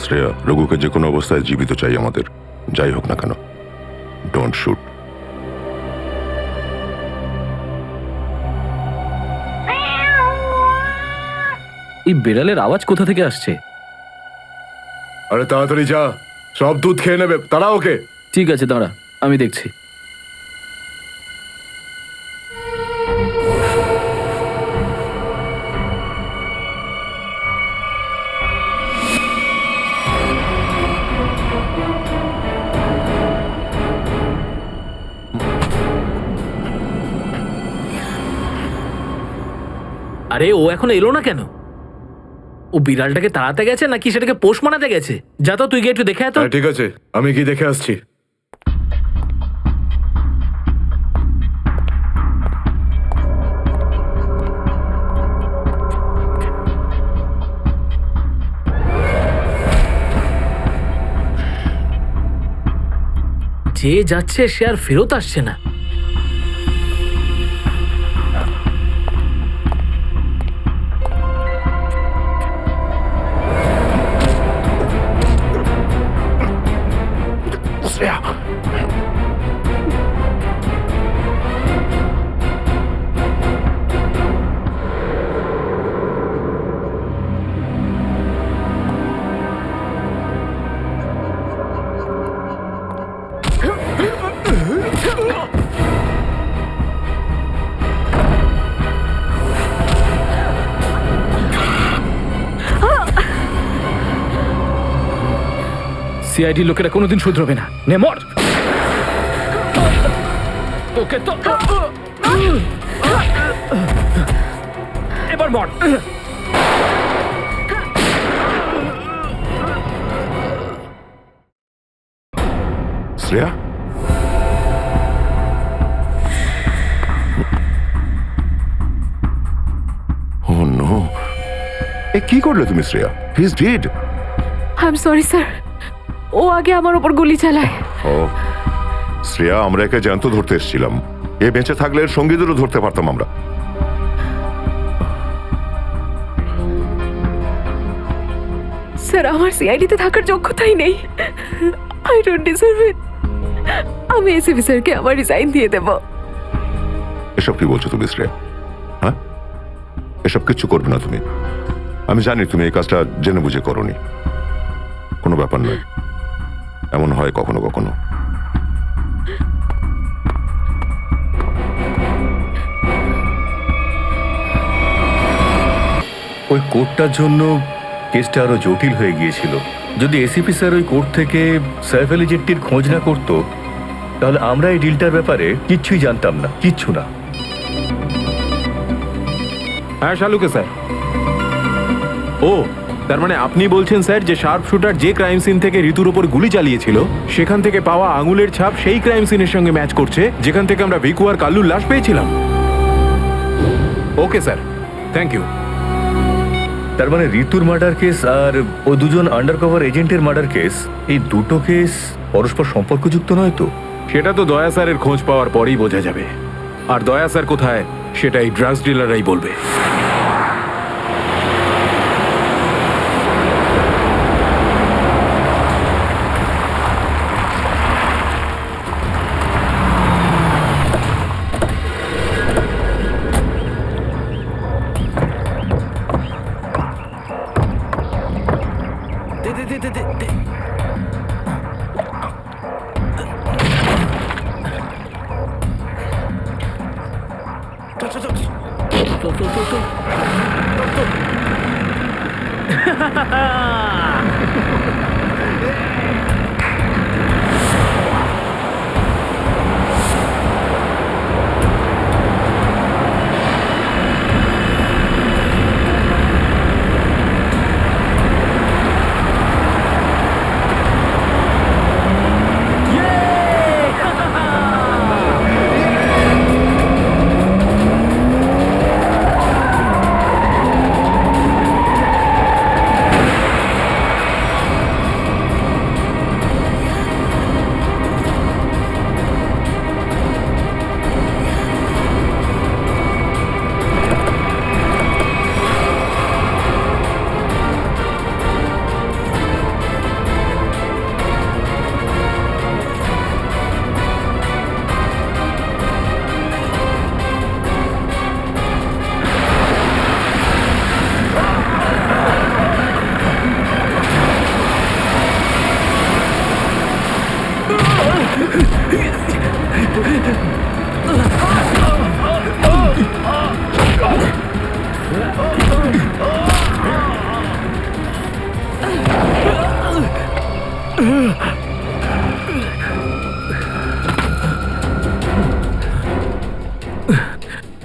শ্রেয়া, রঘুকে যে কোনো অবস্থায় জীবিত চাই আমাদের, যাই হোক না কেন। Don't shoot. এই বিড়ালের আওয়াজ কোথা থেকে আসছে? আরে তাড়াতাড়ি যা, সব দুধ খেয়ে নেবে, তারা ওকে। ঠিক আছে, দাঁড়া, আমি দেখছি। আরে ও এখন এলো না কেন? ও বিড়ালটাকে তাড়াতে গেছে নাকি সেটাকে পোষ মানাতে গেছে? যা তো, তুই গিয়ে একটু দেখে আয় তো। হ্যাঁ ঠিক আছে, আমি কি দেখে আসছি। যে যাচ্ছে সে আর ফেরত আসছে না। শ্রেয়া, সিআইডি লোকেরা কোনোদিন শুধরবে না। নে মর। তোকে তো এবার মর। শ্রেয়া, ও নো, এ কি করলে তুমি Shreya? He is dead. I am sorry sir, ও আগে আমার উপর গুলি চালায়। ও শ্রেয়া, আমরা একে জ্যান্ত ধরতে এসেছিলাম। এ বেঁচে থাকলে এর সঙ্গীদেরও ধরতে পারতাম আমরা। স্যার, আমার সিআইডিতে থাকার যোগ্যতাই নেই। আই ডোন্ট ডিজার্ভ ইট। আমি এসিপি স্যারকে আমার রিজাইন দিয়ে দেব। এসব কি বলছো তুমি শ্রেয়া? হ্যাঁ, এসব কিচ্ছু করবে না তুমি। আমি জানি তুমি এই কাজটা জেনে বুঝে করোনি। কোনো ব্যাপার নয়, এমন হয় কখনো কখনো। ওই কোর্টটার জন্য কেসটা আরো জটিল হয়ে গিয়েছিল। যদি এসিপি স্যার ওই কোর্ট থেকে সাইফ আলী জেট্টির খোঁজ না করতো, তাহলে আমরা এই ডিলটার ব্যাপারে কিচ্ছুই জানতাম না, কিচ্ছু না। হ্যাঁ শালুকে স্যার। ও, তার মানে আপনি বলছেন স্যার যে শার্প শুটার যে ক্রাইম সিন থেকে ঋতুর ওপর গুলি চালিয়েছিল সেখান থেকে পাওয়া আঙুলের ছাপ সেই ক্রাইম সিনের সঙ্গে ম্যাচ করছে যেখান থেকে আমরা ভিকু আর কাল্লুর লাশ পেয়েছিলাম। Okay sir, thank you. তার মানে ঋতুর মার্ডার কেস আর ও দুজন আন্ডারকভার এজেন্টের মার্ডার কেস, এই দুটো কেস পরস্পর সম্পর্কযুক্ত নয় তো? সেটা তো দয়া স্যারের খোঁজ পাওয়ার পরেই বোঝা যাবে। আর দয়া স্যার কোথায় সেটা এই ড্রাগস ডিলাররাই বলবে।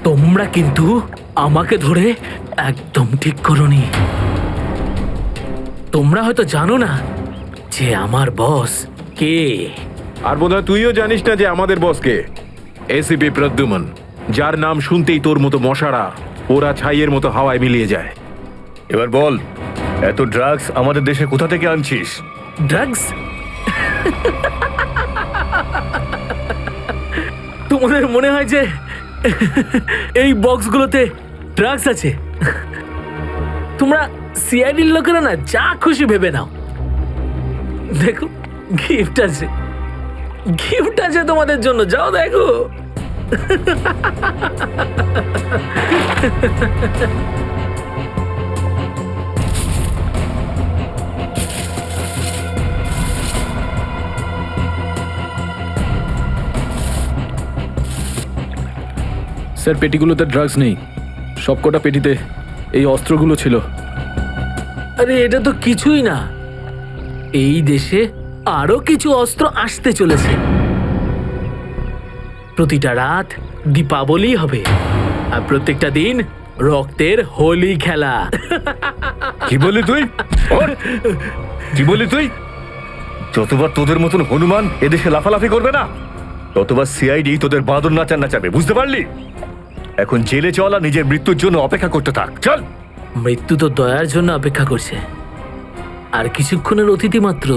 তোমরা কিন্তু আমাকে ধরে একদম ঠিক করোনি। তোমরা হয়তো জানো না যে আমার বস কে। আর বোধহয় তুইও জানিস না যে আমাদের বসকে, এসিপি প্রদ্যুমন, যার নাম শুনতেই তোর মতো মশারা ওরা ছাইয়ের মতো হাওয়ায় মিলিয়ে যায়। এবার বল, এত ড্রাগস আমাদের দেশে কোথা থেকে আনছিস? ড্রাগস? তোমাদের মনে হয় যে এই বক্সগুলোতে ড্রাগস আছে? তোমরা সিআইডির লোকেরা না যা খুশি ভেবে নাও। দেখো, গিফট আছে, গিফট আছে তোমাদের জন্য, যাও দেখো। স্যার, পেটিগুলোতে ড্রাগস নেই, সবকটা পেটিতে এই অস্ত্রগুলো ছিল। আরে এটা তো কিছুই না, এই দেশে আরো কিছু অস্ত্র আসতে চলেছে। প্রতিটা রাত দীপাবলি হবে, আর প্রত্যেকটা দিন রক্তের হোলি খেলা। কি বললি তুই? ওর? কি বললি তুই? যতবার তোদের মতন হনুমান এদেশে লাফালাফি করবে না, ততবার সিআইডি তোদের বাঁদর নাচার নাচাবে, বুঝতে পারলি? এখন জেলে চল আর নিজের মৃত্যুর জন্য অপেক্ষা করতে থাক, চল। মৃত্যু তো দয়ার জন্য অপেক্ষা করছে, আর কিছুক্ষণের অতিথি মাত্র।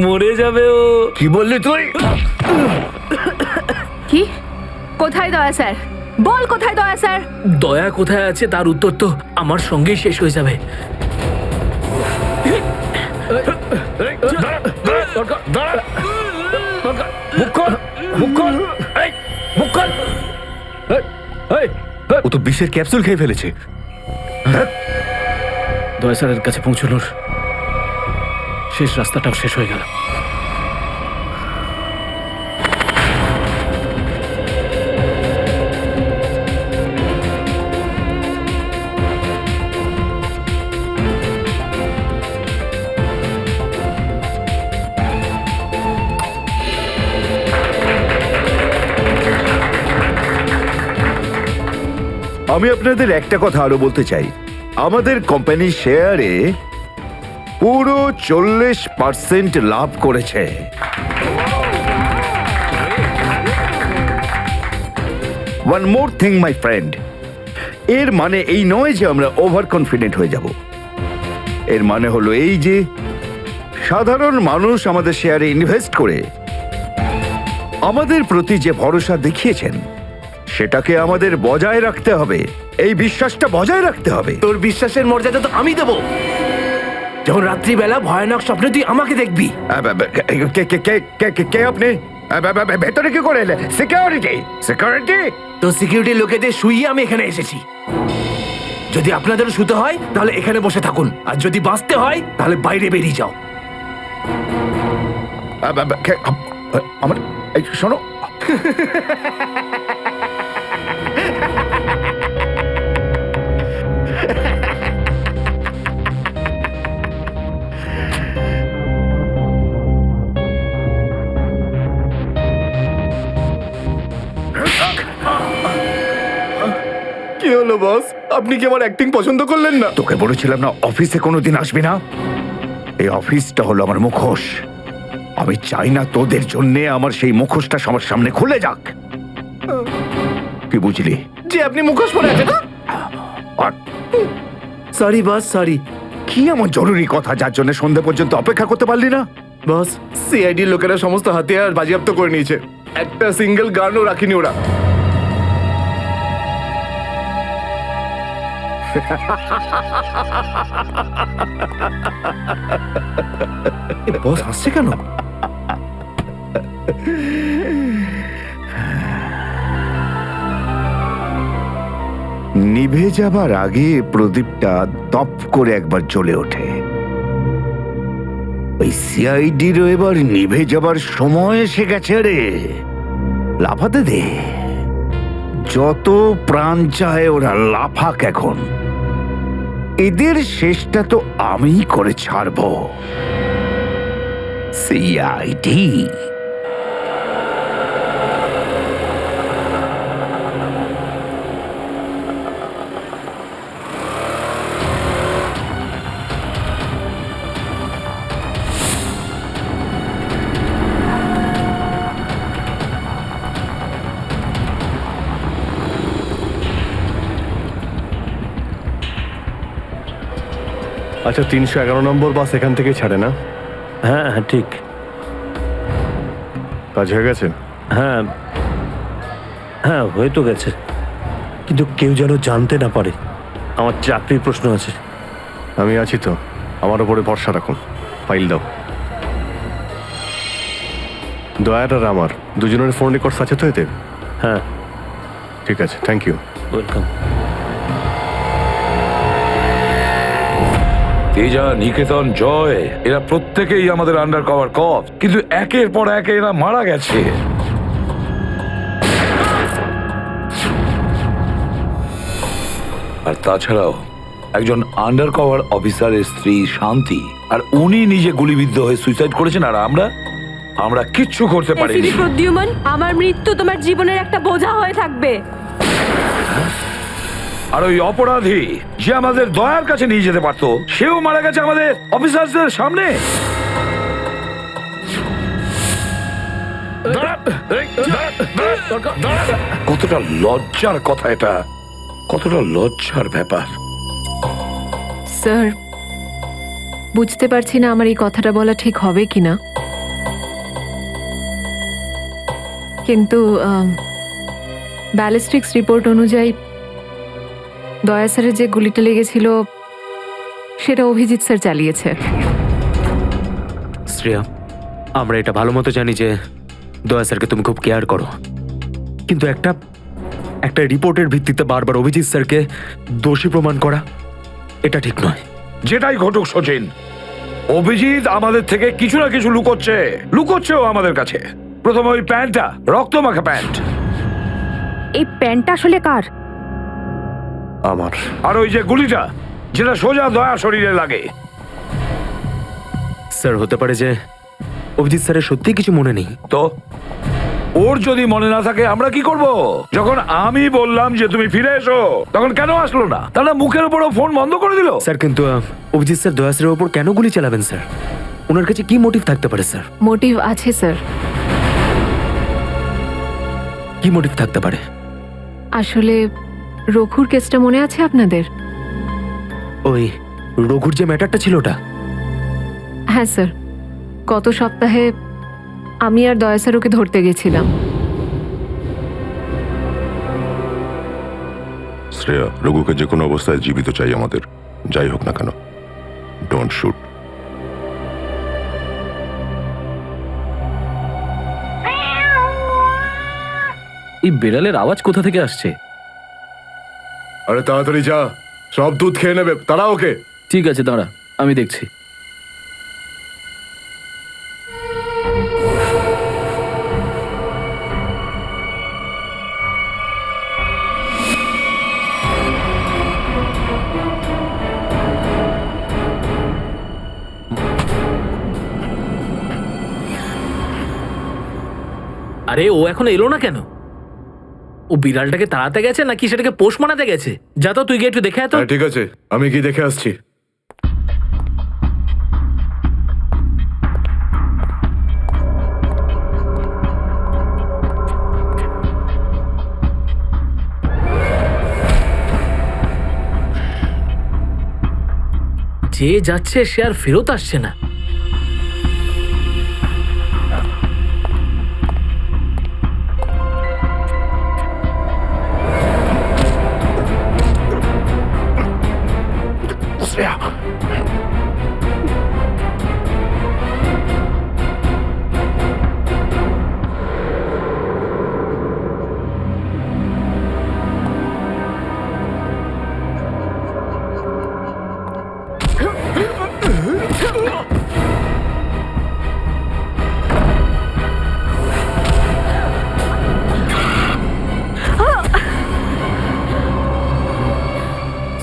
মরে যাবে ও। কি বললি তুই? কি? কোথায় দয়া স্যার? বল কোথায় দয়া স্যার? দয়া কোথায় আছে তার উত্তর তো আমার সঙ্গেই শেষ হয়ে যাবে। ও তো বিষের ক্যাপসুল খেয়ে ফেলেছে। দয়া স্যারের কাছে পৌঁছানোর শেষ রাস্তাটাও শেষ হয়ে গেল। আমি আপনাদের একটা কথা আরো বলতে চাই, আমাদের কোম্পানির শেয়ারে পুরো 40% লাভ করেছে। One more thing my friend, এর মানে এই নয় যে আমরা ওভার কনফিডেন্ট হয়ে যাব। এর মানে হলো এই যে সাধারণ মানুষ আমাদের শেয়ারে ইনভেস্ট করে আমাদের প্রতি যে ভরসা দেখিয়েছেন সেটাকে আমাদের বজায় রাখতে হবে। এই বিশ্বাসটা বজায় রাখতে হবে। তোর বিশ্বাসের মর্যাদা তো আমি দেবো যখন রাত্রিবেলা ভয়ানক স্বপ্নে তুই আমাকে দেখবি। কে আপনি? ভেতরে কি করে এলে? সিকিউরিটি? সিকিউরিটি? তো সিকিউরিটি লোকেদের শুইয়ে আমি এখানে এসেছি। যদি আপনাদেরও শুতে হয় তাহলে এখানে বসে থাকুন, আর যদি বাঁচতে হয় তাহলে বাইরে বেরিয়ে যাও। আমার শোনো, কি হলো বস? আপনি কি আমার অ্যাক্টিং পছন্দ করলেন না? তোকে বলেছিলাম না অফিসে কোনোদিন আসবি না? এই অফিসটা হলো আমার মুখোশ। আমি চাই না তোদের জন্য আমার সেই মুখোশটা সবার সামনে খুলে যাক। কি বুঝলি? যে আপনি মুখোশ পরে আছেন। আর সরি বস, সরি। কি এমন জরুরি কথা যার জন্য সন্ধে পর্যন্ত অপেক্ষা করতে পারলি না? বস, সিআইডি লোকেরা সমস্ত হাতিয়ার বাজেয়াপ্ত করে নিয়েছে, একটা সিঙ্গেল গানও রাখিনি ওরা। বস হাসছে কেন? নিভে যাবার আগে প্রদীপটা দপ করে একবার জ্বলে ওঠে। ওই সিআইডিরও এবার নিভে যাবার সময় এসে গেছে রে। লাফাতে দে, যত প্রাণ চায় ওরা লাফাক এখন। এদের শেষটা তো আমিই করে ছাড়বো। সিআইডি। আচ্ছা 311 নম্বর বাস এখান থেকে ছাড়ে না? হ্যাঁ হ্যাঁ ঠিক। কাজ হয়ে গেছে? হ্যাঁ হ্যাঁ হয়ে তো গেছে, কিন্তু কেউ যেন জানতে না পারে। আমার চাকরির প্রশ্ন আছে। আমি আছি তো, আমার উপরে ভরসা রাখুন। ফাইল দাও। দয়ার আর আমার দুজনের ফোন রেকর্ডস আছে তো এতে? হ্যাঁ ঠিক আছে, থ্যাংক ইউ। ওয়েলকাম। তেজা, নিকেতন, জয় এরা প্রত্যেকেই আমাদের আন্ডার কভার কপ, কিন্তু একের পর এক এরা মারা গেছে। আর তাছাড়াও একজন আন্ডার কভার অফিসারের স্ত্রী শান্তি, আর উনি নিজে গুলিবিদ্ধ হয়ে সুইসাইড করেছেন, আর আমরা কিচ্ছু করতে পারিনি। এসিপি প্রদ্যুম্ন, আমার মৃত্যু তোমার জীবনের একটা বোঝা হয়ে থাকবে। আর ওই অপরাধী যে আমাদের দয়ার কাছে নিয়ে যেতে পারতো, সেও মারা গেছে আমাদের অফিসারদের সামনে। কতটা লজ্জার কথা এটা, কতটা লজ্জার ব্যাপার। স্যার, বুঝতে পারছি না আমার এই কথাটা বলা ঠিক হবে কিনা, কিন্তু ব্যালিস্টিক্স রিপোর্ট অনুযায়ী দয়া স্যারের যে গুলিটা লেগেছিল সেটা অভিজিৎ স্যার চালিয়েছে। শ্রেয়া, আমরা এটা ভালো মতো জানি যে দয়া স্যারকে তুমি খুব কেয়ার করো, কিন্তু একটা রিপোর্টের ভিত্তিতে বারবার অভিজিৎ স্যারকে দোষী প্রমাণ করা এটা ঠিক নয়। যেটাই ঘটুক সচিন, অভিজিৎ আমাদের থেকে কিছু না কিছু লুকোচ্ছেও আমাদের কাছে। প্রথমে ওই প্যান্টটা, রক্তমাখা প্যান্ট। এই প্যান্টটা আসলে কার? আমার। আর ওই যে গুলিটা, যেটা সোজা দয়া শরীরে লাগে। স্যার, হতে পারে যে অভিজিৎ স্যারের সত্যি কিছু মনে নেই। তো ওর যদি মনে না থাকে আমরা কি করব? যখন আমি বললাম যে তুমি ফিরে এসো, তখন কেন আসলো না? তাহলে মুখের উপরও ফোন বন্ধ করে দিল। স্যার, কিন্তু অভিজিৎ স্যার দয়া স্যারের উপর কেন গুলি চালাবেন স্যার? ওনার কাছে কি মোটিভ থাকতে পারে স্যার? মোটিভ আছে স্যার। কি মোটিভ থাকতে পারে? আসলে রঘুর কেসটা মনে আছে আপনাদের? ওই রঘুর যে ম্যাটারটা ছিল ওটা? হ্যাঁ স্যার, গত সপ্তাহে আমি আর দয়া স্যার ওকে ধরতে গেছিলাম। শ্রেয়া, রঘুকে যে কোনো অবস্থায় জীবিত চাই আমাদের, যাই হোক না কেন। Don't shoot. এই বেড়ালের আওয়াজ কোথা থেকে আসছে? আরে তাড়াতাড়ি যা, সব দুধ খেয়ে নেবে। তারা ওকে। ঠিক আছে, দাঁড়া, আমি দেখছি। আরে ও এখন এলো না কেন? ও বিড়ালটাকে তাড়াতে গেছে নাকি সেটাকে পোষ মানাতে গেছে? যা তো, তুই গিয়ে একটু দেখে আয় তো। হ্যাঁ, ঠিক আছে, আমি কি দেখে আসছি। যে যাচ্ছে সে আর ফেরত আসছে না।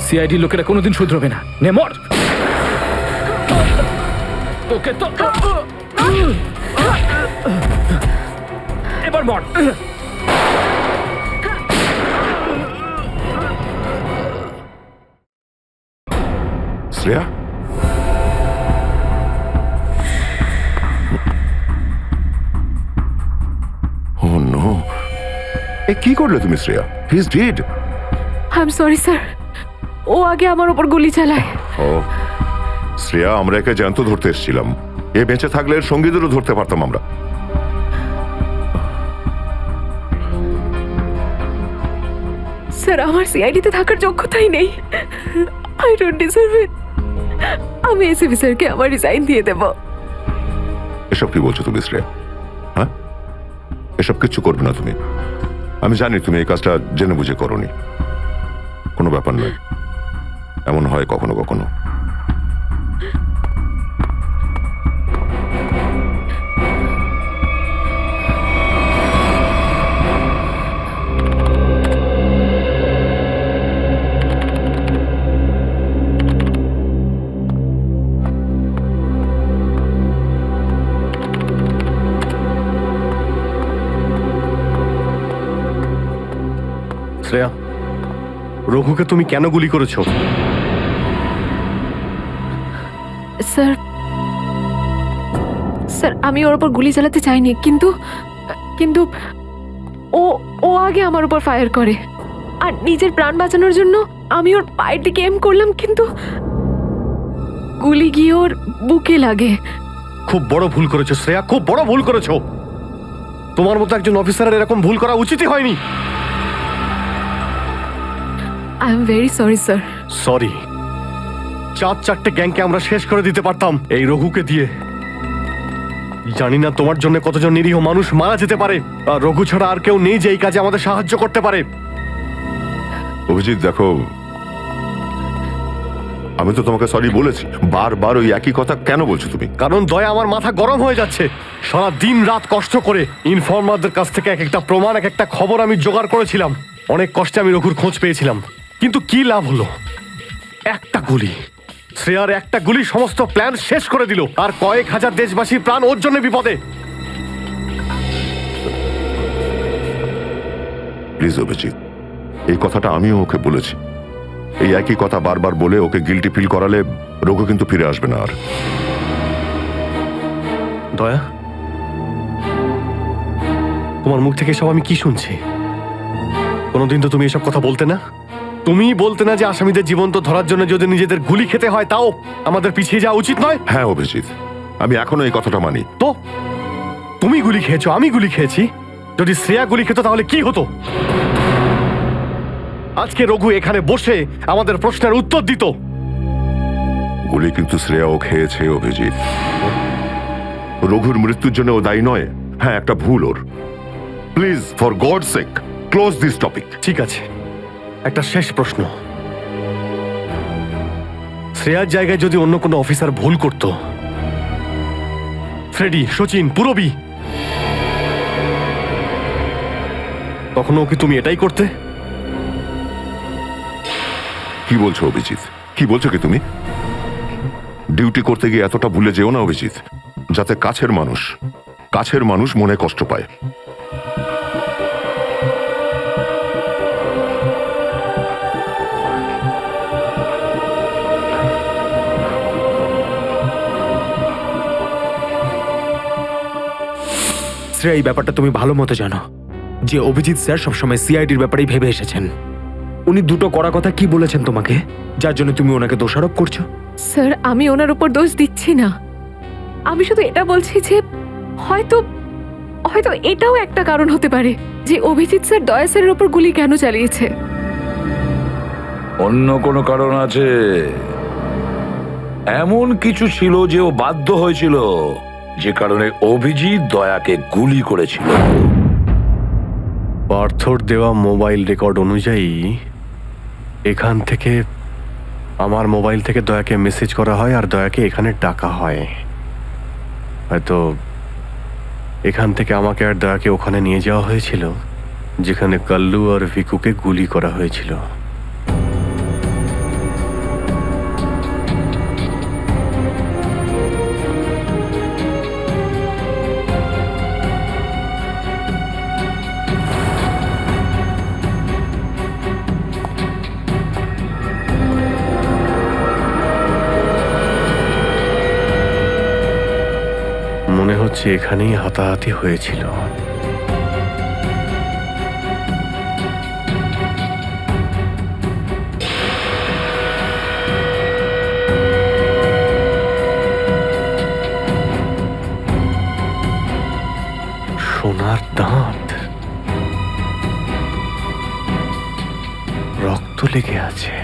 সিআইডি লোকেরা কোনোদিন শুধরবে না। নে মর। তোকে তো এবার মর। শ্রেয়া, ও নো, এ কি করলে তুমি Shreya? He is dead. I am sorry sir, ও আগে আমার ওপর গুলি চালায়। ও শ্রেয়া, আমরা একে জ্যান্ত ধরতে এসেছিলাম। এ বেঁচে থাকলে এর সঙ্গীদেরও ধরতে পারতাম আমরা। স্যার আমার সিআইডিতে থাকার যোগ্যতাই নেই। আই ডোন্ট ডিজার্ভ ইট। আমি এসিপি স্যারকে আমার রিজাইন দিয়ে দেব। এসব কি বলছো তুমি শ্রেয়া? হ্যাঁ, এসব কিচ্ছু করবে না তুমি। আমি জানি তুমি এই কাজটা জেনে বুঝে করোনি। কোনো ব্যাপার নয়, এমন হয় কখনো কখনো। শ্রেয়া, রঘুকে তুমি কেন গুলি করেছো? স্যার স্যার আমি ওর উপর গুলি চালাতে চাইনি, কিন্তু কিন্তু ও ও আগে আমার উপর ফায়ার করে, আর নিজের প্রাণ বাঁচানোর জন্য আমি ওর পায়ের দিকে এম করলাম, কিন্তু গুলি গিয়ে ওর বুকে লাগে। খুব বড় ভুল করেছো শ্রেয়া, খুব বড় ভুল করেছো। তোমার মতো একজন অফিসারের এরকম ভুল করা উচিতই হয়নি। I am very sorry sir. Sorry? 4-4টে গ্যাংকে আমরা শেষ করে দিতে পারতাম এই রঘুকে দিয়ে। জানি না তোমার জন্য কতজন নিরীহ মানুষ মারা যেতে পারে, আর রঘু ছাড়া আর কেউ নেই যে এই কাজে আমাদের সাহায্য করতে পারে। অভিজিৎ দেখো, আমি তো তোমাকে সরি বলেছি। বারবার ওই একই কথা কেন বলছো তুমি? কারণ দয়া আমার মাথা গরম হয়ে যাচ্ছে। সারা দিন রাত কষ্ট করে ইনফর্মারদের কাছ থেকে এক একটা প্রমাণ, এক একটা খবর আমি জোগাড় করেছিলাম। অনেক কষ্টে আমি রঘুর খোঁজ পেয়েছিলাম, কিন্তু কি লাভ হলো? একটা গুলি, শ্রেয়ার একটা গুলি সমস্ত প্ল্যান শেষ করে দিল, আর কয়েক হাজার দেশবাসীর প্রাণ ওর জন্য বিপদে। প্লিজ অভিজিৎ, এই কথাটা আমিও ওকে বলেছি। এই একই কথা বারবার বলে ওকে গিল্টি ফিল করালে রঘু কিন্তু ফিরে আসবে না আর। দয়া, তোমার মুখ থেকে সব আমি কি শুনছি? কোনোদিন তো তুমি এসব কথা বলতে না। তুমি বলতে না যে আসামিদের জীবন্ত ধরার জন্য যদি নিজেদের গুলি খেতে হয় তাও আমাদের পিছিয়ে যাওয়া উচিত নয়? হ্যাঁ অভিজিৎ, আমি এখনো এই কথাটা মানি। তো তুমি গুলি খেয়েছো, আমি গুলি খেয়েছি। যদি শ্রেয়া গুলি খেত তাহলে কি হতো? আজকে রঘু এখানে বসে আমাদের প্রশ্নের উত্তর দিত। গুলি কিন্তু শ্রেয়াও খেয়েছে অভিজিৎ। রঘুর মৃত্যুর জন্য ও দায়ী নয়। হ্যাঁ, একটা ভুল ওর। Please, for God sake, close this topic. ঠিক আছে, একটা শেষ প্রশ্ন। শ্রেয়ার জায়গায় যদি অন্য কোনো অফিসার ভুল করত, ফ্রেডি, সচিন, পুরবী, তখনও কি তুমি এটাই করতে? কি বলছো অভিজিৎ? কি বলছো কি তুমি? ডিউটি করতে গিয়ে এতটা ভুলে যেও না অভিজিৎ, যাতে কাছের মানুষ মনে কষ্ট পায়। শ্রেয়া, এই ব্যাপারটা তুমি ভালো মতো জানো যে অভিজিৎ স্যার সবসময় সিআইডির ব্যাপারেই ভেবে এসেছেন। উনি দুটো কড়া কথা কি বলেছেন তোমাকে, যার জন্য তুমি ওনাকে দোষারোপ করছো? স্যার আমি ওনার উপর দোষ দিচ্ছি না, আমি শুধু এটা বলছি যে হয়তো হয়তো এটাও একটা কারণ হতে পারে যে অভিজিৎ স্যার দয়া স্যারের উপর গুলি কেন চালিয়েছে। অন্য কোনো কারণ আছে? এমন কিছু ছিল যে ও বাধ্য হয়েছিল, যে কারণে অভিজিৎ দয়াকে গুলি করেছিল। পার্থর দেওয়া মোবাইল রেকর্ড অনুযায়ী এখান থেকে আমার মোবাইল থেকে দয়াকে মেসেজ করা হয় আর দয়াকে এখানে ডাকা হয়। হয়তো এখান থেকে আমাকে আর দয়াকে ওখানে নিয়ে যাওয়া হয়েছিল যেখানে কাল্লু আর ভিকুকে গুলি করা হয়েছিল। মনে হচ্ছে এখানেই হাতাহাতি হয়েছিল। সোনার দাঁত, রক্ত লেগে আছে।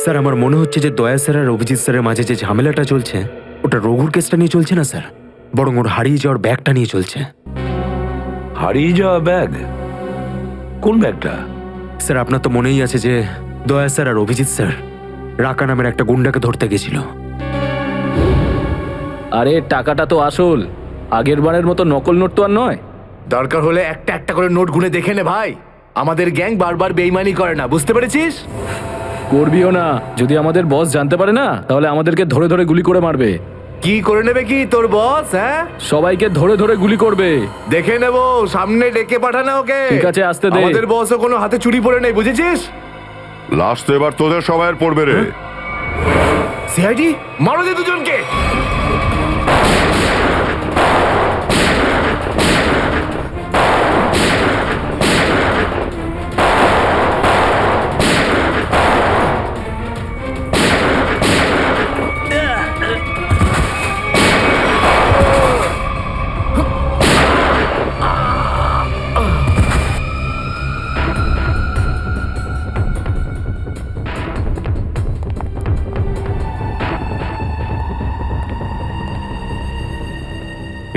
স্যার আমার মনে হচ্ছে যে দয়া স্যার আর অভিজিৎ স্যারের মাঝে যে ঝামেলাটা চলছে ওটা রঘুর কেসটা নিয়ে চলছে না স্যার, বরং ওর হারিয়ে যাওয়ার ব্যাগটা নিয়ে চলছে। হারিয়ে যাওয়া ব্যাগ? কোন ব্যাগটা? স্যার আপনার তো মনেই আছে যে দয়া স্যার আর অভিজিৎ স্যার রাকা নামের একটা গুন্ডাকে ধরতে গেছিল। আরে টাকাটা তো আসল, আগের বারের মতো নকল নোট তো আর নয়। দরকার হলে একটা একটা করে নোট গুনে দেখে নে ভাই। আমাদের গ্যাং বারবার বেইমানি করে না, বুঝতে পেরেছিস? করবিও না, যদি আমাদের বস জানতে পারে না তাহলে আমাদেরকে ধরে ধরে গুলি করে মারবে। কি করে নেবে কি তোর বস? হ্যাঁ, সবাইকে ধরে ধরে গুলি করবে। দেখে নেবো, সামনে ডেকে পাঠানো ওকে। ঠিক আছে, আসতে দে। আমাদের বসও কোনো হাতে চুরি পড়ে নেই, বুঝেছিস? লাস্ট তো এবার তোদের সবাইয়ের পড়বে রে। সিআইডি মারো যে দুজনকে।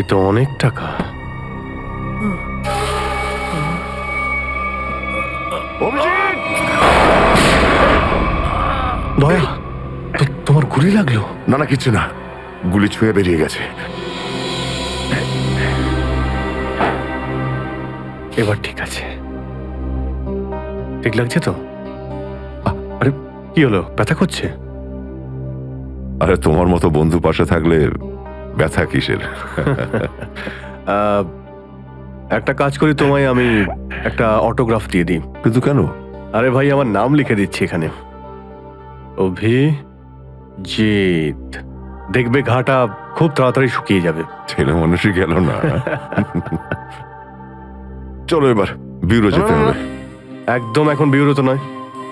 এ তো অনেক টাকা। দয়া, তোমার গুলি লাগলো? না না, কিচ্ছু না, গুলি ছুঁয়ে বেরিয়ে গেছে। এবার ঠিক আছে, ঠিক লাগছে তো? আরে কি হলো, ব্যথা করছে? আরে তোমার মতো বন্ধু পাশে থাকলে ব্যথা কিসের? একটা কাজ করি, তোমায় আমি একটা অটোগ্রাফ দিয়ে দিই। কিন্তু কেন? আরে ভাই, আমার নাম লিখে দিচ্ছি এখানে, অভিজিৎ। দেখবে ঘাটা খুব তাড়াতাড়ি শুকিয়ে যাবে। ছেলে মানুষই গেল না। চলো এবার বিউরো যেতে হবে। একদম এখন বিউরোতে নয়,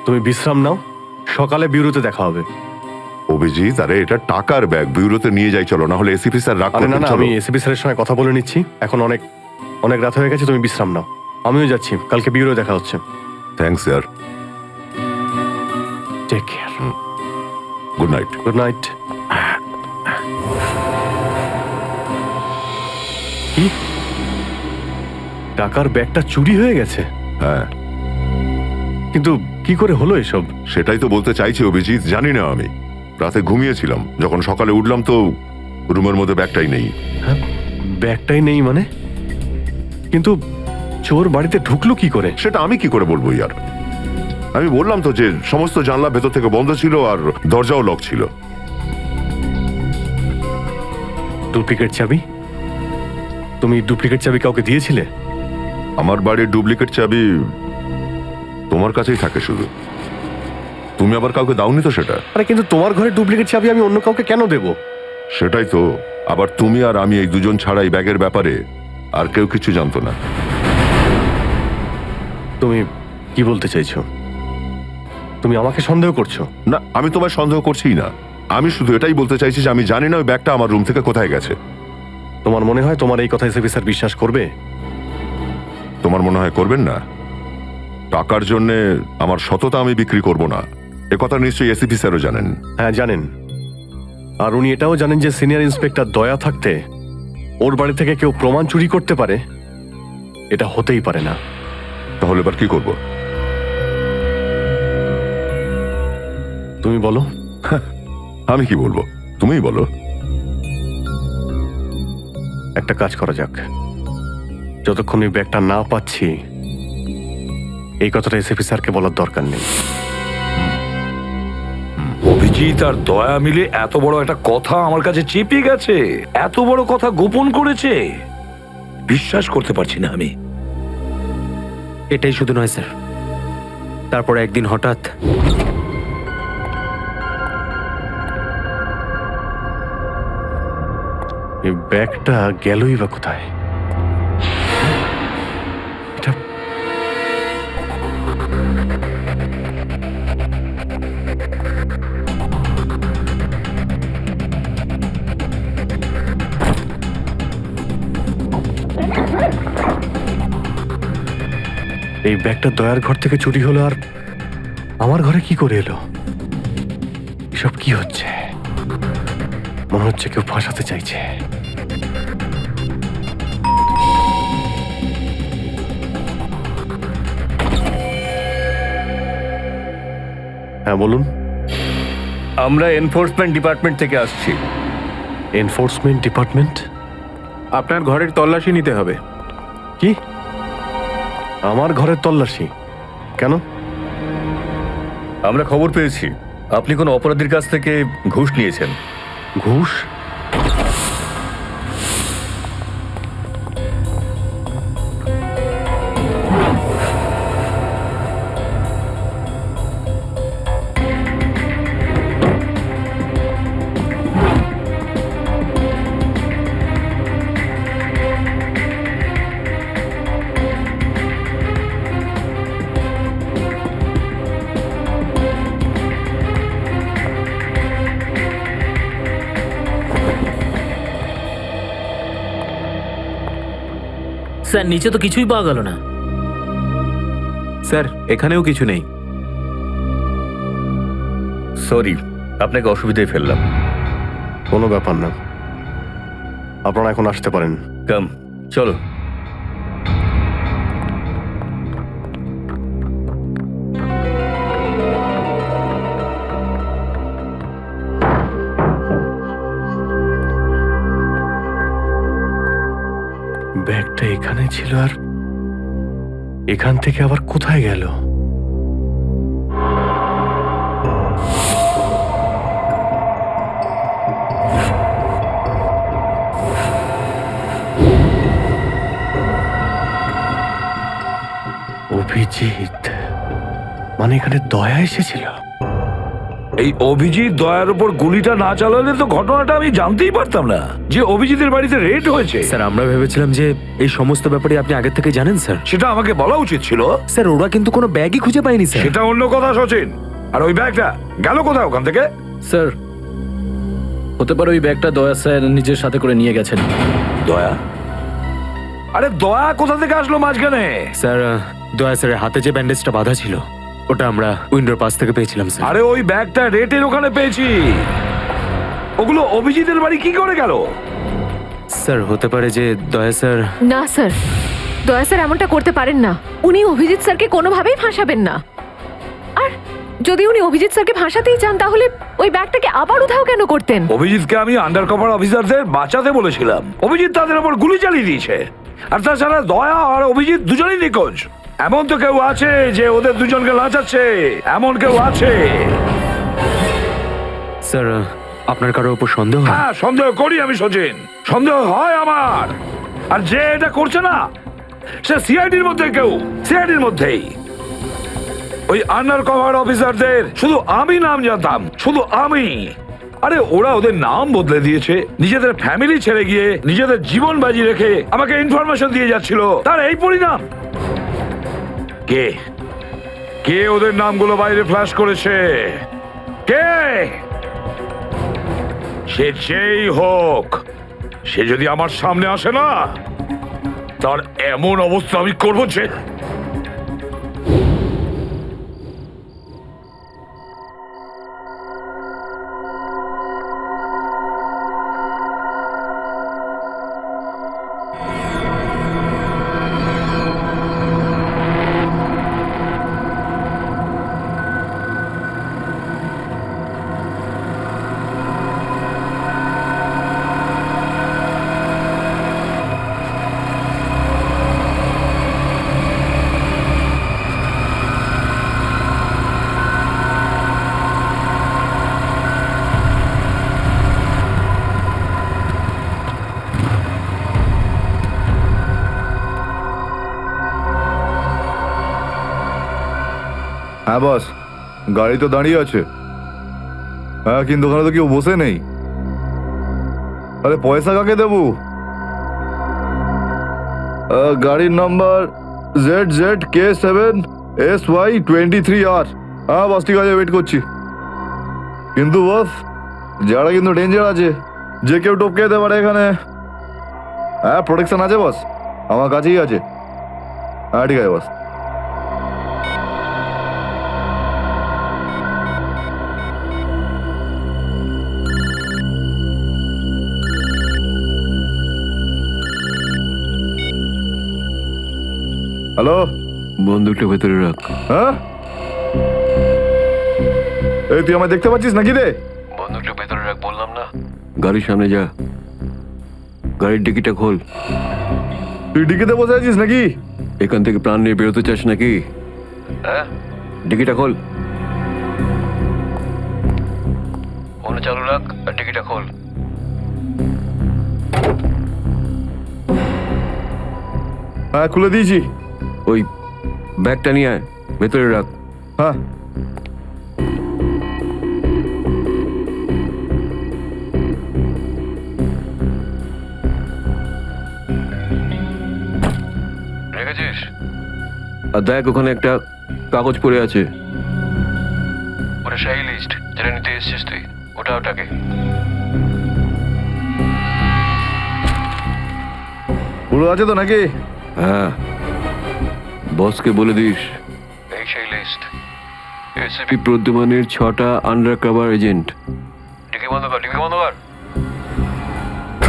তুমি বিশ্রাম নাও, সকালে বিউরোতে দেখা হবে। অভিজিৎ, আরে এটা টাকার ব্যাগ, বিউরোতে নিয়ে যাই চলো, না হলে এসিপি স্যার রাগ আরে না করবেন। না, চলো। আমি এসিপি স্যারের সঙ্গে কথা বলে নিচ্ছি, এখন অনেক অনেক রাত হয়ে গেছে, তুমি বিশ্রাম নাও। আমিও যাচ্ছি, কালকে বিউরো দেখা হচ্ছে। Thanks sir. Take care. Good night. Good night. কি, টাকার ব্যাগটা চুরি হয়ে গেছে? হ্যাঁ, কিন্তু কি করে হলো এসব? সেটাই তো বলতে চাইছি অভিজিৎ, জানি না। আমি রাতে ঘুমিয়েছিলাম, যখন সকালে উঠলাম তো রুমের মধ্যে ব্যাগটাই নেই। হ্যাঁ, ব্যাগটাই নেই মানে? কিন্তু চোর বাড়িতে ঢুকলো কি করে? সেটা আমি কি করে বলবো ইয়ার? আমি বললাম তো যে সমস্ত জানলা ভেতর থেকে বন্ধ ছিল আর দরজাও লক ছিল। ডুপ্লিকেট চাবি? তুমি ডুপ্লিকেট চাবি কাউকে দিয়েছিলে? আমার বাড়ির ডুপ্লিকেট চাবি তোমার কাছেই থাকে শুধু, তুমি আবার কাউকে দাওনি তো সেটা। আরে কিন্তু তোমার ঘরের ডুপ্লিকেট চাবি আমি অন্য কাউকে কেন দেব? সেটাই তো, আবার তুমি আর আমি এই দুজন ছাড়া এই ব্যাগের ব্যাপারে আর কেউ কিছু জানতো না। তুমি কি বলতে চাইছো? তুমি আমাকে সন্দেহ করছো? না, আমি তোমায় সন্দেহ করছি না, আমি শুধু এটাই বলতে চাইছি যে আমি জানি না ওই ব্যাগটা আমার রুম থেকে কোথায় গেছে। তোমার মনে হয় তোমার এই কথা এসএপি স্যার বিশ্বাস করবে? তোমার মনে হয় করবেন না? টাকার জন্য আমার সততা আমি বিক্রি করব না, এ কথা নিশ্চয়ই এসিপি স্যারও জানেন। হ্যাঁ জানেন, আর উনি এটাও জানেন যে সিনিয়র ইন্সপেক্টর দয়া থাকতে ওর বাড়ি থেকে কেউ প্রমাণ চুরি করতে পারে, এটা হতেই পারে না। তাহলে এবার কি করব? তুমি বলো। আমি কি বলবো, তুমিই বলো। একটা কাজ করা যাক, যতক্ষণ এই ব্যাগটা না পাচ্ছি এই কথাটা এসএপি স্যারকে বলার দরকার নেই। অভিজিৎ আর দয়া মিলে এত বড় একটা কথা আমার কাছে চেপে গেছে, এত বড় কথা গোপন করেছে, বিশ্বাস করতে পারছি না আমি। এটাই শুধু নয় স্যার, তারপর একদিন হঠাৎ এই ব্যাগটা গেলই বা কোথায়? এটা এই ব্যাগটা দয়ার ঘর থেকে চুরি হলো, আর আমার ঘরে কি করে এলো? এসব কি হচ্ছে? মনে হচ্ছে কেউ ফাঁসাতে চাইছে। হ্যাঁ বলুন। আমরা এনফোর্সমেন্ট ডিপার্টমেন্ট থেকে আসছি। Enforcement department? আপনার ঘরের তল্লাশি নিতে হবে। কি? আমার ঘরের তল্লাশি কেন? আমরা খবর পেয়েছি আপনি কোনো অপরাধীর কাছ থেকে ঘুষ নিয়েছেন। ঘুষ? স্যার নিচে তো কিছুই পাওয়া গেল না। স্যার এখানেও কিছু নেই। সরি, আপনাকে অসুবিধায় ফেললাম। কোনো ব্যাপার না, আপনারা এখন আসতে পারেন। কাম, চলো। ব্যাগটা এখানে ছিল, আর এখান থেকে আবার কোথায় গেল? অভিজিৎ, মানে এখানে দয়া এসেছিল? এই অভিজিৎ দয়ার উপর গুলিটা না চালালে তো ঘটনাটা আমি জানতেই পারতাম না যে অভিজিতের বাড়িতে রেড হয়েছে। স্যার আমরা ভেবেছিলাম যে এই সমস্ত ব্যাপারে আপনি আগে থেকে জানেন স্যার। সেটা আমাকে বলা উচিত ছিল। স্যার ওরা কিন্তু কোনো ব্যাগই খুঁজে পায়নি স্যার। সেটা অন্য কথা সচিন। আর ওই ব্যাগটা গেল কোথায় ওখান থেকে? স্যার হতে পারে ওই ব্যাগটা দয়া স্যার নিজের সাথে করে নিয়ে গেছেন। দয়া? আরে দয়া কোথা থেকে আসলো মাঝখানে? স্যার দয়া স্যারের হাতে যে ব্যান্ডেজটা বাঁধা ছিল ওটা আমরা উইন্ডোর পাশ থেকে পেয়েছিলাম স্যার। আরে ওই ব্যাগটা রেটের ওখানে পেয়েছি। ওগুলো অভিজিতের বাড়ি কি করে গেল? স্যার হতে পারে যে দয়া স্যার। না স্যার, দয়া স্যার এমনটা করতে পারেন না। উনি অভিজিৎ স্যারকে কোনোভাবেই ফাঁসাবেন না। আর যদি উনি অভিজিৎ স্যারকে ফাঁসাতেই চান তাহলে ওই ব্যাগটাকে আবার উধাও কেন করতেন? অভিজিৎকে আমি আন্ডার কভার অফিসারদের বাঁচাতে বলেছিলাম। অভিজিৎ তাদের উপর গুলি চালিয়ে দিয়েছে। আর তাছাড়া দয়া আর অভিজিৎ দুজনেই নিখোঁজ। এমন তো কেউ আছে যে ওদের দুজনকে লাচাচ্ছে, এমন কেউ আছে? স্যার আপনার কারোর উপর সন্দেহ? হ্যাঁ সন্দেহ করি আমি সচিন, সন্দেহ হয় আমার। আর যে এটা করছে না সে সিআইডির মধ্যে কেউ, সিআইডির মধ্যেই। ওই আন্ডার কভার অফিসারদের শুধু আমি নাম জানতাম, শুধু আমি। আরে ওরা ওদের নাম বদলে দিয়েছে, নিজেদের ফ্যামিলি ছেড়ে গিয়ে নিজেদের জীবন বাজি রেখে আমাকে ইনফরমেশন দিয়ে যাচ্ছিল। তার এই পরিণাম। কে কে ওদের নামগুলো বাইরে ফ্ল্যাশ করেছে? কে? সে যেই হোক, সে যদি আমার সামনে আসে না তার এমন অবস্থা আমি করবো যে। হ্যাঁ বস, গাড়ি তো দাঁড়িয়ে আছে। হ্যাঁ কিন্তু ওখানে তো কেউ বসে নেই। আরে পয়সা কাকে দেবো? গাড়ির নাম্বার ZZK7SY23R। হ্যাঁ বস, ঠিক আছে, ওয়েট করছি। কিন্তু বস, যারা কিন্তু ডেঞ্জার আছে, যে কেউ টপকে যেতে পারে এখানে। হ্যাঁ, প্রোটেকশন আছে বস, আমার কাছেই আছে। হ্যাঁ ঠিক আছে বস। হ্যালো, বন্দুকটা ভেতরে রাখ। হ্যাঁ এই তুই আমায় দেখতে পাচ্ছিস নাকি রে? বন্দুকটা ভেতরে রাখ বললাম না। গাড়ির সামনে যা, গাড়ির ডিকিটা খোল। তুই ডিকিতে বসে আছিস নাকি? এখান থেকে প্রাণ নিয়ে বেরোতে চাস নাকি? হ্যাঁ, ডিকিটা খোল। ফোন চালু রাখ আর ডিকিটা খোল। হ্যাঁ খুলে দিয়েছি। ওই ব্যাগটা নিয়ে আয়, ভেতরে রাখ। হ্যাঁ রেখেছিস? আর দেখ, ওখানে একটা কাগজ পড়ে আছে, ওটা সেই লিস্ট যেটা নিতে এসেছিস তুই। ওটাকে পুরো আছে তো নাকি? হ্যাঁ, বসকে বলে দিস এই সেই লিস্ট। এসিপি প্রদ্যুমানের 6টা আন্ডার কভার এজেন্ট। ডিকি বন্ধ কর, ডিকি বন্ধ কর।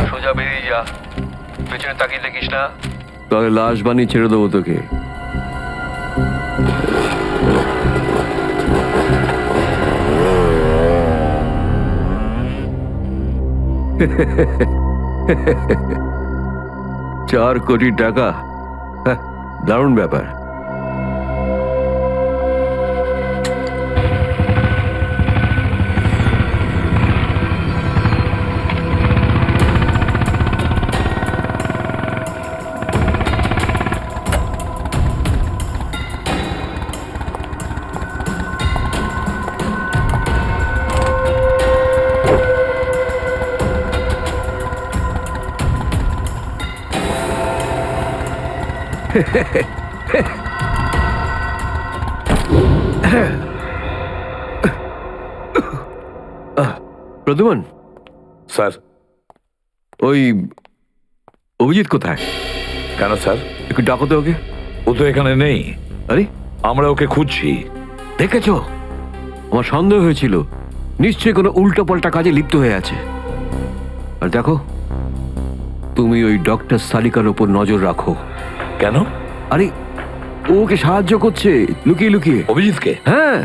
সোজা বেরিয়ে যা, পেছনে তাকিয়ে দেখিস না, তাহলে লাশ বানিয়ে ছেড়ে দেবো তোকে। $4 কোটি, হ্যাঁ, দারুণ ব্যাপার। প্রদ্যুমান স্যার। ওই অভিজিৎ কোথায়? কেন স্যার? একটু ডাকো তো ওকে। ও তো এখানে নেই। আরে, আমরা ওকে খুঁজছি। দেখেছ, আমার সন্দেহ হয়েছিল নিশ্চয়ই কোনো উল্টো পাল্টা কাজে লিপ্ত হয়ে আছে। আর দেখো, তুমি ওই ডক্টর সালিকার ওপর নজর রাখো। কেন? আরে, ও ওকে সাহায্য করছে লুকিয়ে লুকিয়ে। অভিজিৎকে? হ্যাঁ।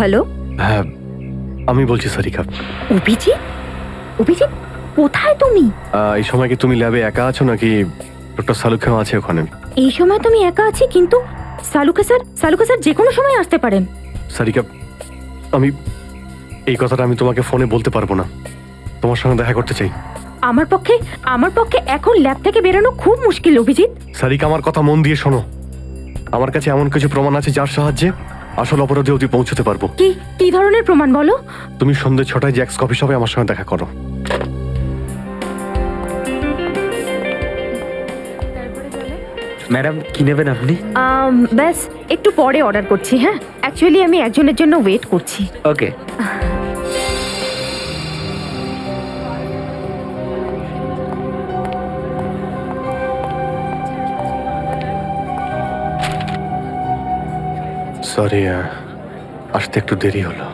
হ্যালো, হ্যাঁ, আমি বলছি সারিকা। অভিজিৎ? অভিজিৎ, কোথায় তুমি? এই সময় কি তুমি ল্যাবে একা আছো নাকি ডক্টর সালুখাও আছে ওখানে? এই সময় তুমি একা আছি, কিন্তু সালুকা স্যার যে কোনো সময় আসতে পারেন। সারিকা, আমি এই কথাটা আমি তোমাকে ফোনে বলতে পারবো না। তোমার সঙ্গে দেখা করতে চাই। আমার পক্ষে এখন ল্যাব থেকে বেরোনো খুব মুশকিল অভিজিৎ। সারিকা, আমার কথা মন দিয়ে শোনো। আমার কাছে এমন কিছু প্রমাণ আছে যার সাহায্যে আসল অপরাধী অবধি পৌঁছতে পারবো। কি ধরনের প্রমাণ বলো? তুমি সন্ধ্যে 6টায় জ্যাক্স কফি শপে আমার সঙ্গে দেখা করো। ম্যাডাম, কি নেবেন আপনি? ব্যাস একটু পরে অর্ডার করছি। হ্যাঁ, অ্যাকচুয়ালি আমি একজনের জন্য ওয়েট করছি। ওকে। সরি, আসতে একটু দেরি হলো।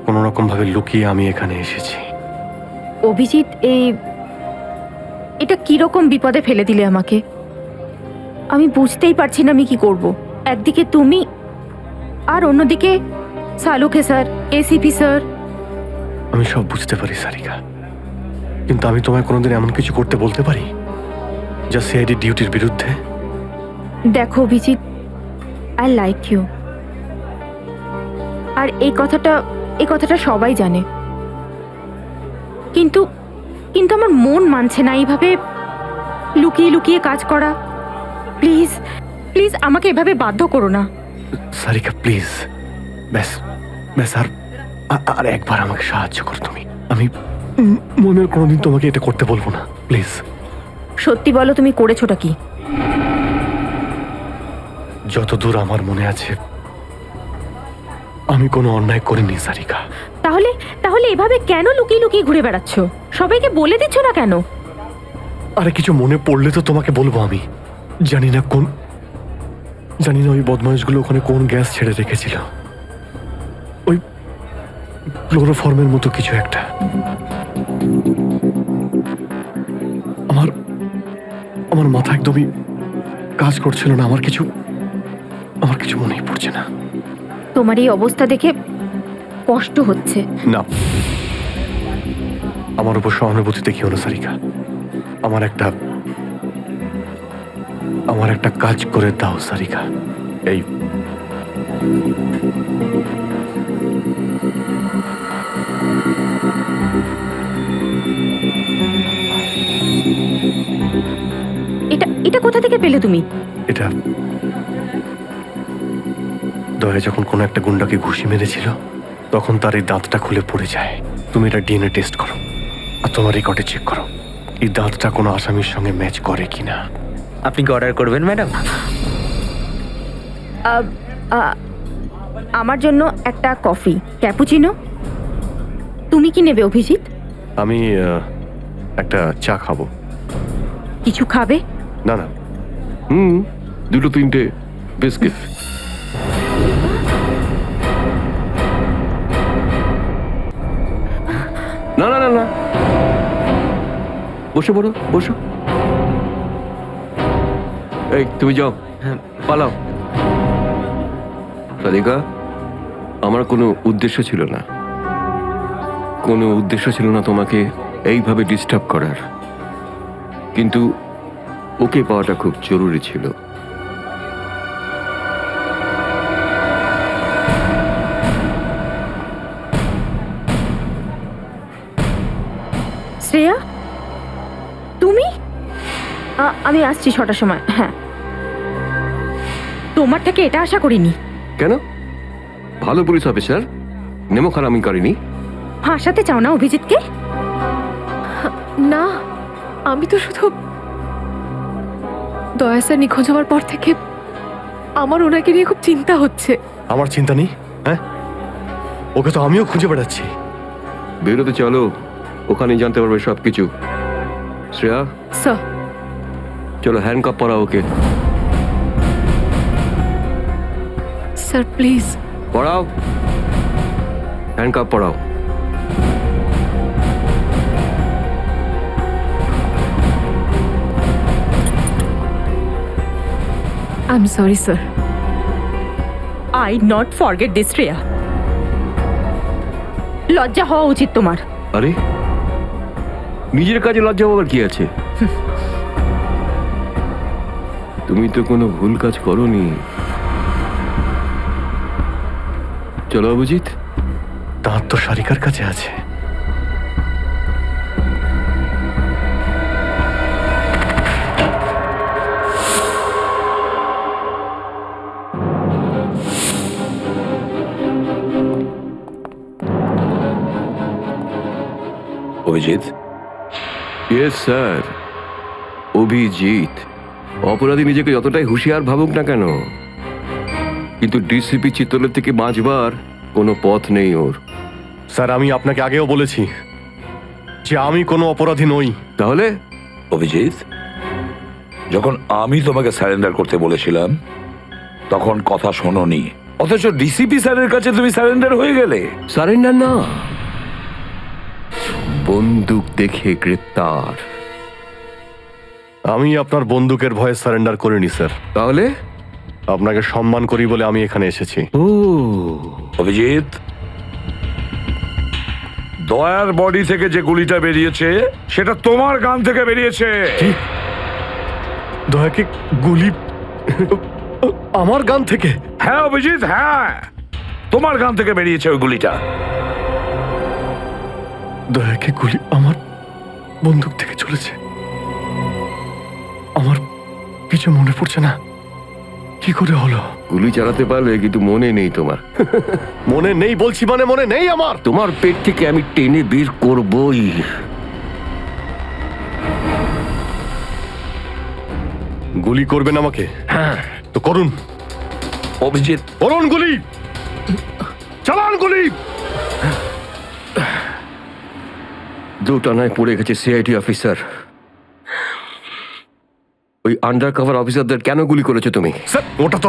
কোনো রকম ভাবে লুকিয়ে আমি এখানে এসেছি। অভিজিৎ, এটা কিরকম বিপদে ফেলে দিলে আমাকে। আমি বুঝতেই পারছি না আমি কি করব। একদিকে তুমি আর অন্যদিকে সালুকে স্যার, এসিপি স্যার। আমি সব বুঝতে পারি সারিকা, কিন্তু আমি তোমায় কোনোদিন এমন কিছু করতে বলতে পারি যা সিআইডি ডিউটির বিরুদ্ধে? দেখো অভিজিৎ, আই লাইক ইউ, আর এই কথাটা সবাই জানে। কিন্তু কিন্তু আমার মন মানছে না এইভাবে লুকিয়ে লুকিয়ে কাজ করা। প্লিজ প্লিজ আমাকে এভাবে বাধ্য করো না। সারিকা প্লিজ, ব্যাস ব্যাস আর একবার আমাকে সাহায্য করো তুমি। আমি মনের কোনোদিন তোমাকে এটা করতে বলবো না, প্লিজ। সত্যি বলো তুমি করেছোটা কি? যতদূর আমার মনে আছে আমি কোনো অন্যায় করিনি সারিকা। তাহলে তাহলে এভাবে কেন লুকিয়ে লুকিয়ে ঘুরে বেড়াচ্ছ? সবাইকে বলে দিচ্ছ না কেন? আরে কিছু মনে পড়লে তো তোমাকে বলবো। আমি জানি না ওই বদমাইশগুলো ওখানে কোন গ্যাস ছেড়ে রেখেছিল, ওই ক্লোরোফর্মের মতো কিছু একটা। আমার মাথা একদমই কাজ করছিল না। আমার কিছু মনেই পড়ছে না। তোমার এই অবস্থা দেখে কষ্ট হচ্ছে। না, আমার উপর সহানুভূতি দেখিও না সারিকা। আমার একটা কাজ করে দাও সারিকা। এই এটা কোথা থেকে পেলে তুমি? এটা দয়া যখন কোনো একটা গুন্ডাকে ঘুষি মেরেছিল তখন তার এই দাঁতটা খুলে পড়ে যায়। তুমি এটা ডিএনএ টেস্ট করো আর তোমার রেকর্ডে চেক করো এই দাঁতটা কোনো আসামির সঙ্গে ম্যাচ করে কিনা। আপনি কি অর্ডার করবেন ম্যাডাম? আমার জন্য একটা কফি ক্যাপুচিনো। তুমি কি নেবে অভিজিৎ? আমি একটা চা খাবো। কিছু খাবে? না না, দুটো তিনটে বিস্কিট। না না না না, বসে পড়ো, বসো। এই তুমি যাও, হ্যাঁ। পালাও। রাধিকা, আমার কোনো উদ্দেশ্য ছিল না তোমাকে এইভাবে ডিস্টার্ব করার, কিন্তু ওকে পাওয়াটা খুব জরুরি ছিল। শ্রেয়া, তুমি? আমি আসছি 6টার সময়। হ্যাঁ, তোমার থেকে এটা আশা করিনি। কেন? ভালো পুলিশ অফিসার, নেমো খারামি করেনি। হাসাতে চাও না অভিজিৎকে? না, আমি তো শুধু দয়া স্যার নিখোঁজ হওয়ার পর থেকে আমার ওনাকে নিয়ে খুব চিন্তা হচ্ছে। আমার চিন্তা নেই? হ্যাঁ, ওকে তো আমিও খুঁজে বেড়াচ্ছি। বেরোতে চলো, ওখানেই জানতে পারবে সবকিছু। শ্রেয়া, স্যার। চলো হ্যান্ডকাপ পরাও ওকে। Sir please. পড়াও, হ্যান্ডকাপ পড়াও। I am sorry sir. I not forget this Shreya. লজ্জা হওয়া উচিত তোমার। আরে, নিজের কাজে লজ্জা পাবার কি আছে? তুমি তো কোনো ভুল কাজ করোনি। চলো অভিজিৎ। দাঁত তো সারিকার কাছে আছে। অভিজিৎ? Yes sir, Abhijit. অপরাধী নিজেকে যতটাই হুঁশিয়ার ভাবুক না কেন, কিন্তু ডিসিপি চিত্তলের থেকে বাঁচবার কোনো পথ নেই ওর। স্যার, আমি আপনাকে আগেও বলেছি যে আমি কোনো অপরাধী নই। তাহলে? অভিজিৎ, যখন আমি তোমাকে সারেন্ডার করতে বলেছিলাম তখন কথা শোনোনি, অথচ ডিসিপি স্যারের কাছে তুমি সারেন্ডার হয়ে গেলে। সারেন্ডার না, বন্দুক দেখে গ্রেপ্তার। আমি আপনার বন্দুকের ভয়ে সারেন্ডার করিনি স্যার। তাহলে? আপনাকে সম্মান করি বলে আমি এখানে এসেছি। ও অভিজিৎ, দয়ার বডি থেকে যে গুলিটা বেরিয়েছে সেটা তোমার গান থেকে বেরিয়েছে। দয়াকে গুলি আমার গান থেকে? হ্যাঁ অভিজিৎ, হ্যাঁ, তোমার গান থেকে বেরিয়েছে ওই গুলিটা। দয়াকে গুলি আমার বন্দুক থেকে চলেছে। আমার কিছু মনে পড়ছে না, কি করে হলো? গুলি চালাতে পারলে, কিন্তু মনে নেই তোমার। মনে নেই বলছি মানে মনে নেই আমার। তোমার পেট থেকে আমি টেনে বের করবই। গুলি করবেন আমাকে? হ্যাঁ, তো করুন, অভিজিৎ, করুন গুলি, চালান গুলি। দুটানায় পড়ে গেছে সিআইডি অফিসার। ওই আন্ডার কভার অফিসারদের কেন গুলি করেছো তুমি? স্যার ওটা তো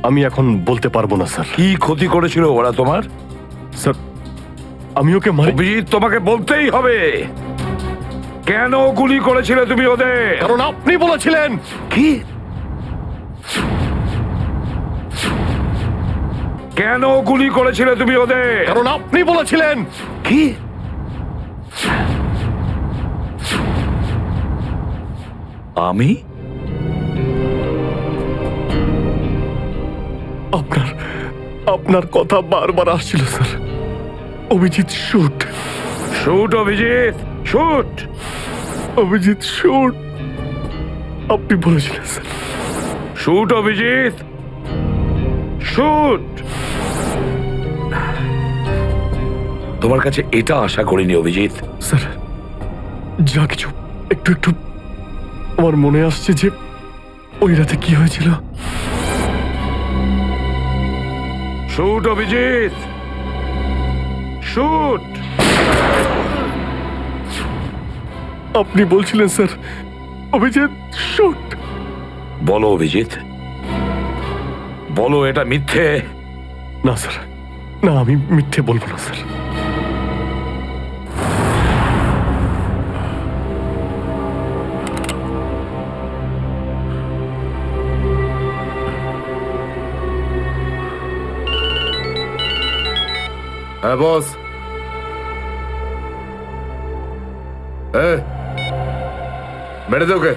আমি এখন বলতে পারবো না স্যার। কি ক্ষতি করেছিল ওরা তোমার? স্যার আমি ওকে মারি। অভিজিৎ, তোমাকে বলতেই হবে কেন গুলি করেছিলে তুমি ওদের। কারণ আপনি বলেছিলেন। কি? কেন গুলি করেছিলে তুমি ওদের? কারণ আপনি বলেছিলেন। কি? আমি? আপনার কথা বারবার আসছিল sir. Abhijit shoot, shoot Abhijit, shoot. Abhijit shoot, আপনি বলেছিলেন স্যার। Shoot Abhijit, shoot. তোমার কাছে এটা আশা করিনি অভিজিৎ। স্যার যা কিছু একটু একটু আমার মনে আসছে যে ওই রাতে কি হয়েছিল। Shoot Abhijit, shoot. আপনি বলছিলেন স্যার অভিজিৎ শুট। বলো অভিজিৎ, বলো এটা মিথ্যে। না স্যার, না আমি মিথ্যে বলবো না স্যার। হ্যাঁ বস। বেড়ে দে ওকে।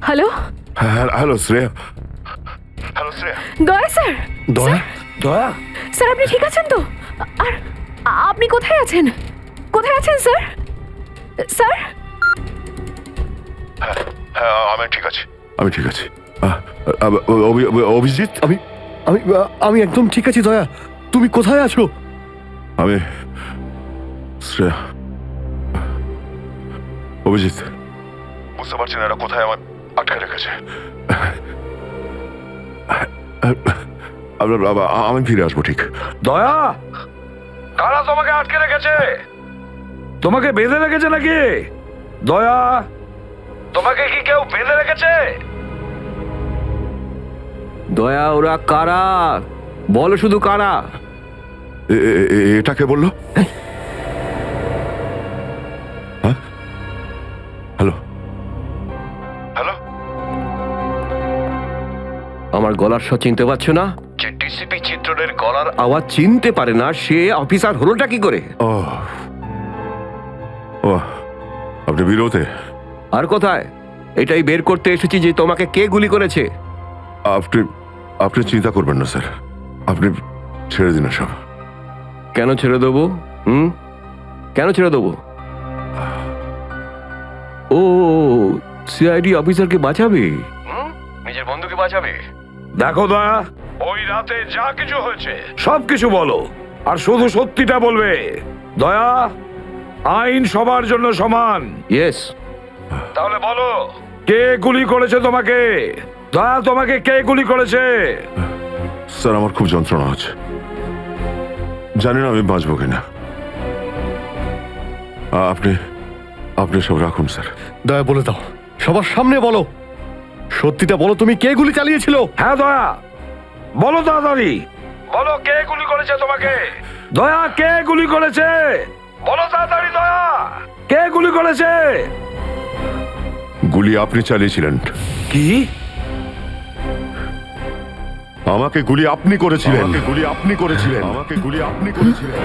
Hello hello Shreya. Daya sir. দয়া? দয়া? স্যার আপনি ঠিক আছেন তো? আর আপনি কোথায় আছেন? কোথায় আছেন স্যার? স্যার হ্যাঁ আমি ঠিক আছি, আমি ঠিক আছি। অভিজিৎ, আমি আমি আমি একদম ঠিক আছি। দয়া তুমি কোথায় আছো? আমি শ্রেয়া। অভিজিৎ, বুঝতে পারছি না এরা কোথায় আমার আটকে রেখেছে। আমি ফিরে আসবো ঠিক। দয়া, কারা তোমাকে আটকে রেখেছে? তোমাকে বেঁধে রেখেছে নাকি? দয়া, তোমাকে কি কেউ বেঁধে রেখেছে? দয়া, ওরা কারা? বলো শুধু কারা। এটাকে বললো? হ্যাঁ, হ্যালো হ্যালো। আমার গলার স্বর চিনতে পারছো না? যে ডিসিপি চিত্রের গলার আওয়াজ চিনতে পারে না, সে অফিসার হলোটা কি করে? ও ও, আপনি বিরোধে? আর কোথায়? এটাই বের করতে এসেছি যে তোমাকে কে গুলি করেছে। আপনি আপনি চিন্তা করবেন না স্যার, আপনি ছেড়ে দিন সব। কেন ছেড়ে দেবো? কেন ছেড়ে দেবো? ও সিআইডি অফিসারকে বাঁচাবে, নিজের বন্ধুকে বাঁচাবে। দেখো দয়া, ওই রাতে যা কিছু হয়েছে সবকিছু বলো, আর শুধু সত্যিটা বলবে। দয়া, আইন সবার জন্য সমান। ইয়েস। তাহলে বলো, কে গুলি করেছে তোমাকে? দয়া, তোমাকে কে গুলি করেছে? স্যার আমার খুব যন্ত্রণা হচ্ছে, জানি না আমি বাঁচবো কিনা। আপনি আপনি সব রাখুন স্যার। দয়া বলে দাও, সবার সামনে বলো, সত্যিটা বলো, তুমি কে গুলি চালিয়েছিল? হ্যাঁ দয়া, বলো তাড়াতাড়ি, বলো কে গুলি করেছে তোমাকে? দয়া, কে গুলি করেছে? বলো তাড়াতাড়ি দয়া, কে গুলি করেছে? গুলি আপনি চালিয়েছিলেন। কি? আমাকে গুলি আপনি করেছিলেন। আমাকে গুলি আপনি করেছিলেন। আমাকে গুলি আপনি করেছিলেন।